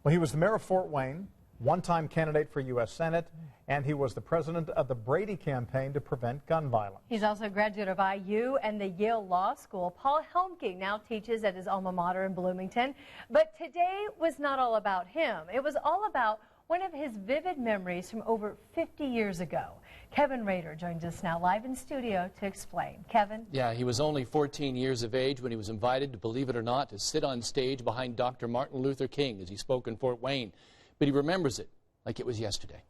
Well, he was the mayor of Fort Wayne, one-time candidate for U.S. Senate, and he was the president of the Brady campaign to prevent gun violence. He's also a graduate of IU and the Yale Law School. Paul Helmke now teaches at his alma mater in Bloomington. But today was not all about him. It was all about one of his vivid memories from over 50 years ago. Kevin Rader joins us now live in studio to explain. Kevin? Yeah, he was only 14 years of age when he was invited, to believe it or not, to sit on stage behind Dr. Martin Luther King as he spoke in Fort Wayne. But he remembers it like it was yesterday.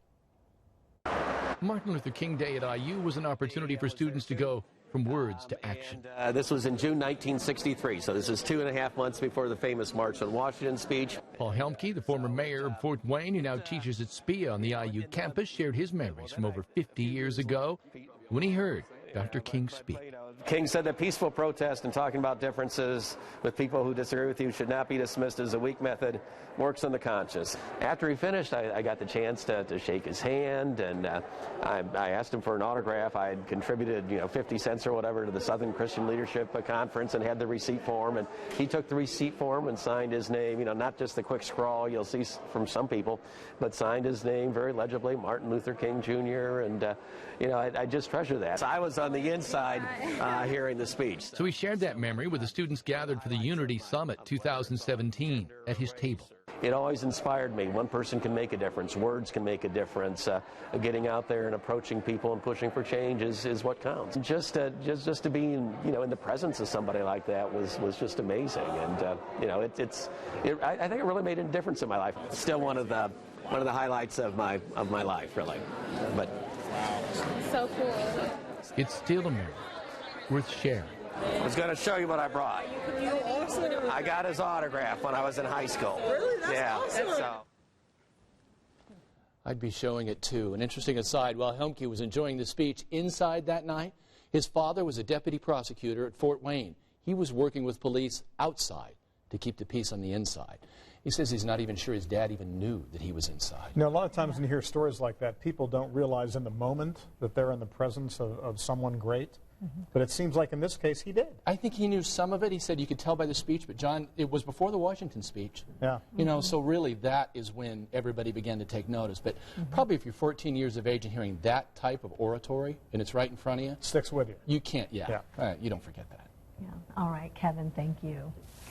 Martin Luther King Day at IU was an opportunity for students to go from words to action. This was in June 1963, so this is 2.5 months before the famous March on Washington speech. Paul Helmke, the former mayor of Fort Wayne, who now teaches at SPIA on the IU campus, shared his memories from over 50 years ago when he heard Dr. King speak. King said that peaceful protest and talking about differences with people who disagree with you should not be dismissed as a weak method, works on the conscience. After he finished, I got the chance to shake his hand, and I asked him for an autograph. I had contributed 50 cents or whatever to the Southern Christian Leadership Conference and had the receipt form, and he took the receipt form and signed his name, not just the quick scrawl you'll see from some people, but signed his name very legibly, Martin Luther King Jr., and I just treasure that. So I was on the inside hearing the speech. So he shared that memory with the students gathered for the Unity Summit 2017 at his table. It always inspired me. One person can make a difference. Words can make a difference. Getting out there and approaching people and pushing for change is what counts. Just to be in the presence of somebody like that was just amazing. And I think it really made a difference in my life. It's still one of the highlights of my life, really. But wow, so cool. It's still a memory worth sharing. I was going to show you what I brought. Awesome. I got his autograph when I was in high school. Really? That's awesome. So. I'd be showing it too. An interesting aside, while Helmke was enjoying the speech inside that night, his father was a deputy prosecutor at Fort Wayne. He was working with police outside to keep the peace on the inside. He says he's not even sure his dad even knew that he was inside. A lot of times when you hear stories like that, people don't realize in the moment that they're in the presence of someone great. But it seems like in this case he did. I think he knew some of it. He said you could tell by the speech, but John, it was before the Washington speech. Yeah. So really that is when everybody began to take notice. But probably if you're 14 years of age and hearing that type of oratory and it's right in front of you, Sticks with you. you can't, you don't forget that. Yeah. All right, Kevin, thank you.